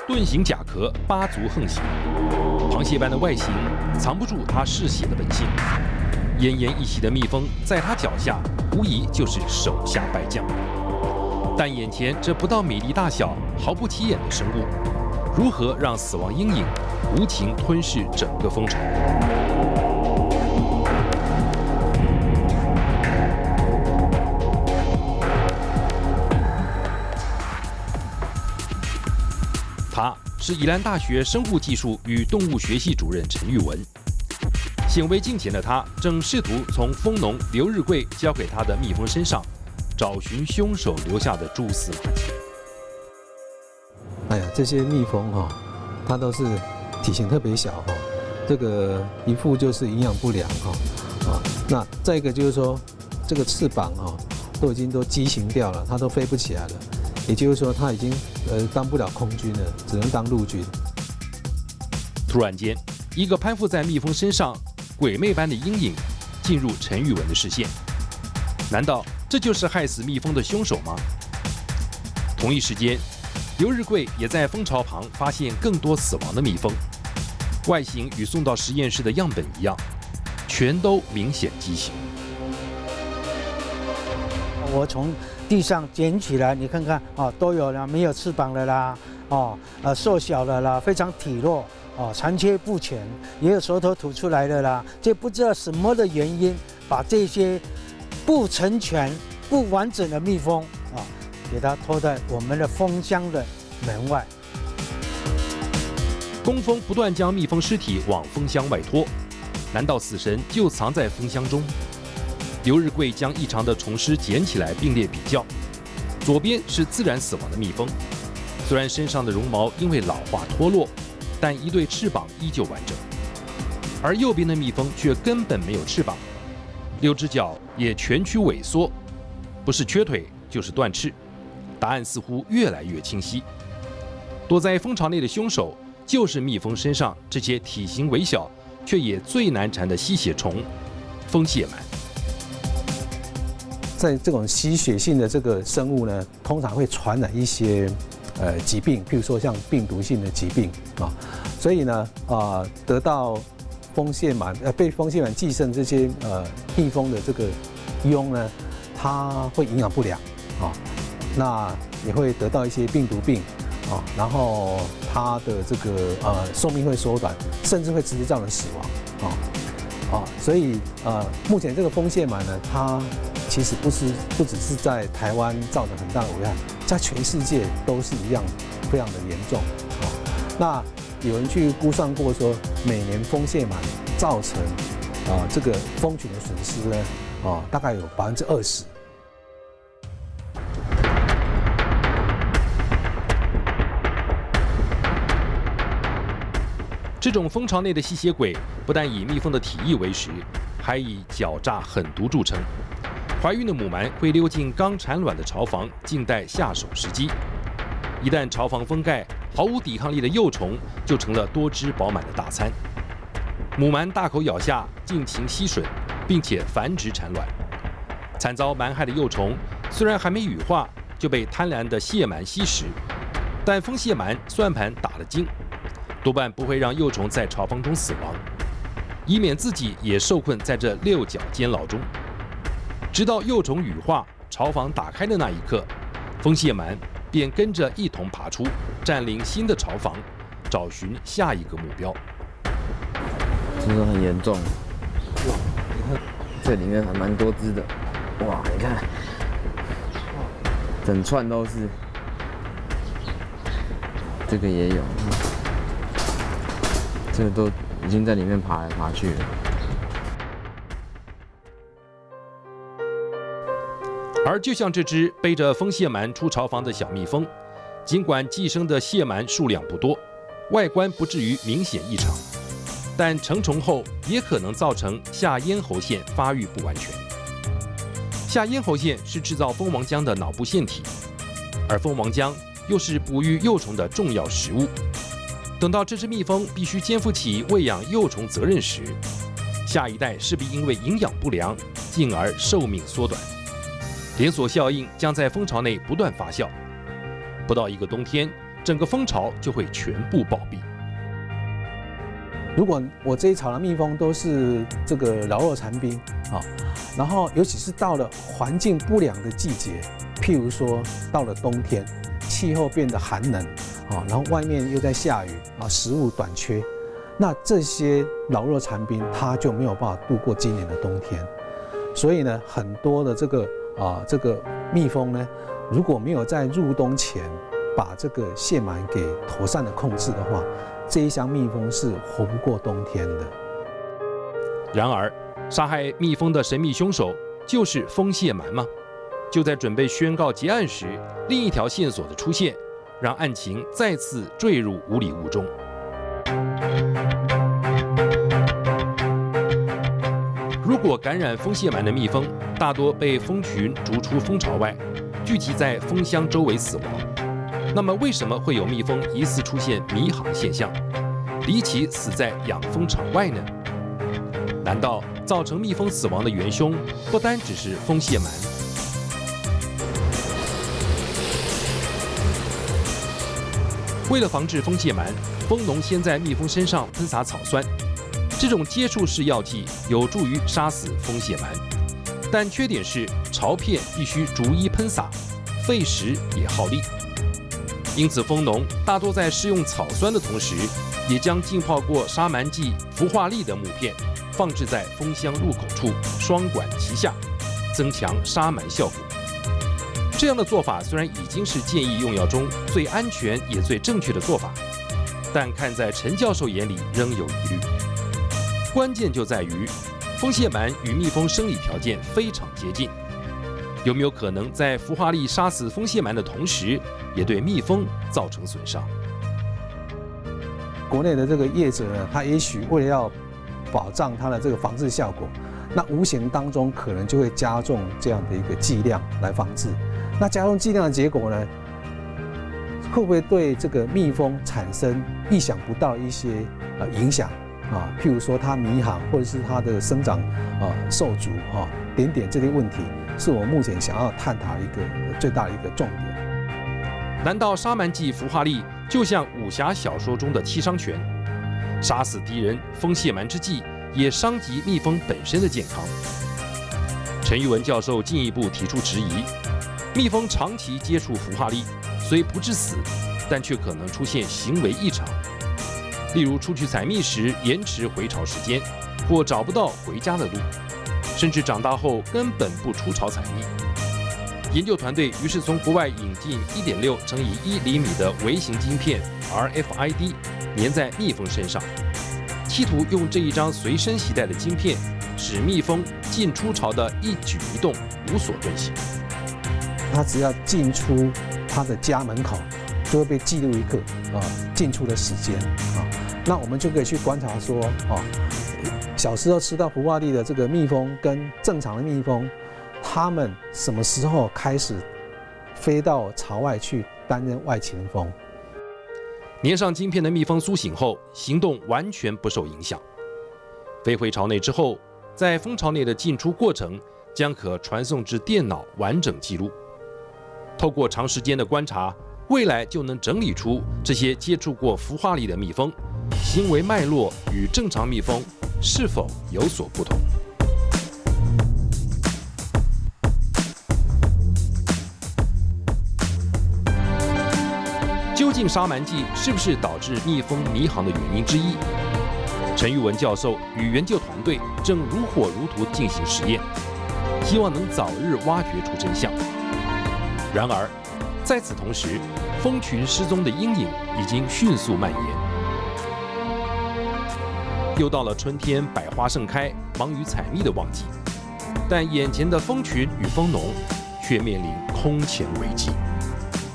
盾形甲壳，八足横行，螃蟹般的外形藏不住它嗜血的本性。奄奄一息的蜜蜂，在它脚下无疑就是手下败将。但眼前这不到米粒大小、毫不起眼的生物，如何让死亡阴影无情吞噬整个蜂巢？他是宜兰大学生物技术与动物学系主任陈玉文。显微镜前的他正试图从蜂农刘日贵交给他的蜜蜂身上找寻凶手留下的蛛丝马迹。哎呀，这些蜜蜂它都是体型特别小这个一副就是营养不良那再一个就是说，这个翅膀都已经畸形掉了，它都飞不起来了。也就是说，它已经当不了空军了，只能当陆军。突然间，一个攀附在蜜蜂身上鬼魅般的阴影进入陈玉文的视线。难道这就是害死蜜蜂的凶手吗？同一时间，刘日贵也在蜂巢旁发现更多死亡的蜜蜂，外形与送到实验室的样本一样，全都明显畸形。我从地上捡起来，你看看都有了，没有翅膀的啦，瘦小的啦，非常体弱，残缺不全，也有舌头吐出来的啦。这不知道什么的原因，把这些不成全、不完整的蜜蜂给它拖在我们的蜂箱的门外。工蜂不断将蜜蜂尸体往蜂箱外拖，难道死神就藏在蜂箱中？刘日贵将异常的虫尸捡起来并列比较，左边是自然死亡的蜜蜂，虽然身上的绒毛因为老化脱落，但一对翅膀依旧完整，而右边的蜜蜂却根本没有翅膀，6只脚也全躯萎缩，不是缺腿就是断翅。答案似乎越来越清晰，躲在蜂巢内的凶手就是蜜蜂身上这些体型微小却也最难缠的吸血虫——蜂蟹螨。在这种吸血性的这个生物呢，通常会传染一些疾病，譬如说像病毒性的疾病所以呢得到蜂蟹螨被蜂蟹螨寄生这些蜜蜂的这个蛹呢，它会营养不良那也会得到一些病毒病然后它的这个寿命会缩短，甚至会直接造成死亡所以目前这个蜂蟹螨呢，它其实不只是在台湾造成很大的危害，在全世界都是一样，非常的严重那有人去估算过说，每年蜂蟹螨造成这个蜂群的损失呢大概有20%。这种蜂巢内的吸血鬼不但以蜜蜂的体液为食，还以狡诈狠毒著称。怀孕的母鳗会溜进刚产卵的巢房，静待下手时机。一旦巢房封盖，毫无抵抗力的幼虫就成了多汁饱满的大餐。母鳗大口咬下，尽情吸吮，并且繁殖产卵。惨遭蛮害的幼虫虽然还没羽化，就被贪婪的蟹螨吸食，但蜂蟹螨算盘打了精。多半不会让幼虫在巢房中死亡，以免自己也受困在这6角监牢中。直到幼虫羽化，巢房打开的那一刻，蜂蟹螨便跟着一同爬出，占领新的巢房，找寻下一个目标。真的很严重，这里面还蛮多只的，哇，你看，整串都是，这个也有。这个都已经在里面爬来爬去了。而就像这只背着蜂蟹螨出巢房的小蜜蜂，尽管寄生的蟹螨数量不多，外观不至于明显异常，但成虫后也可能造成下咽喉腺发育不完全。下咽喉腺是制造蜂王浆的脑部腺体，而蜂王浆又是哺育幼虫的重要食物。等到这只蜜蜂必须肩负起喂养幼虫责任时，下一代势必因为营养不良，进而寿命缩短。连锁效应将在蜂巢内不断发酵。不到一个冬天，整个蜂巢就会全部暴毙。如果我这一巢的蜜蜂都是这个老弱残兵啊，然后尤其是到了环境不良的季节，譬如说到了冬天，气候变得寒冷啊，然后外面又在下雨啊，食物短缺，那这些老弱残兵它就没有办法度过今年的冬天。所以呢，很多的这个蜜蜂呢，如果没有在入冬前把这个蟹螨给妥善的控制的话，这一箱蜜蜂是活不过冬天的。然而，杀害蜜蜂的神秘凶手就是蜂蟹螨吗？就在准备宣告结案时，另一条线索的出现，让案情再次坠入无里雾中。如果感染蜂蟹螨的蜜蜂大多被蜂群逐出蜂巢外，聚集在蜂箱周围死亡，那么为什么会有蜜蜂疑似出现迷航现象，离奇死在养蜂场外呢？难道造成蜜蜂死亡的元凶不单只是蜂蟹螨？为了防治蜂蟹螨，蜂农先在蜜蜂身上喷洒草酸，这种接触式药剂有助于杀死蜂蟹螨，但缺点是巢片必须逐一喷洒，费时也耗力。因此，蜂农大多在施用草酸的同时，也将浸泡过杀螨剂氟化氯的木片放置在蜂箱入口处，双管齐下，增强杀螨效果。这样的做法虽然已经是建议用药中最安全也最正确的做法，但看在陈教授眼里仍有疑虑。关键就在于，蜂蟹螨与蜜蜂生理条件非常接近，有没有可能在氟化氯杀死蜂蟹螨的同时，也对蜜蜂造成损伤？国内的这个业者呢，他也许为了要保障它的这个防治效果，那无形当中可能就会加重这样的一个剂量来防治。那加重剂量的结果呢，会不会对这个蜜蜂产生意想不到的一些影响啊？譬如说它迷航，或者是它的生长受阻点这些问题，是我目前想要探讨一个最大的一个重点。难道杀螨剂氟化氯就像武侠小说中的七伤拳，杀死敌人蜂蟹螨之际，也伤及蜜蜂本身的健康？陈玉文教授进一步提出质疑：蜜蜂长期接触氟化氯，虽不致死，但却可能出现行为异常，例如出去采蜜时延迟回巢时间，或找不到回家的路，甚至长大后根本不出巢采蜜。研究团队于是从国外引进1.6乘以1厘米的微型晶片 RFID， 粘在蜜蜂身上，企图用这一张随身携带的晶片，使蜜蜂进出巢的一举一动无所遁形。它只要进出它的家门口，就会被记录一个进出的时间啊。那我们就可以去观察说小时候吃到氟化氯的这个蜜蜂跟正常的蜜蜂，它们什么时候开始飞到巢外去担任外勤蜂？粘上晶片的蜜蜂苏醒后，行动完全不受影响。飞回巢内之后，在蜂巢内的进出过程将可传送至电脑完整记录。透过长时间的观察，未来就能整理出这些接触过氟化氯的蜜蜂行为脉络与正常蜜蜂是否有所不同。究竟杀螨剂是不是导致蜜蜂迷航的原因之一？陈玉文教授与研究团队正如火如荼进行实验，希望能早日挖掘出真相。然而，在此同时，蜂群失踪的阴影已经迅速蔓延。又到了春天百花盛开、忙于采蜜的旺季，但眼前的蜂群与蜂农却面临空前危机。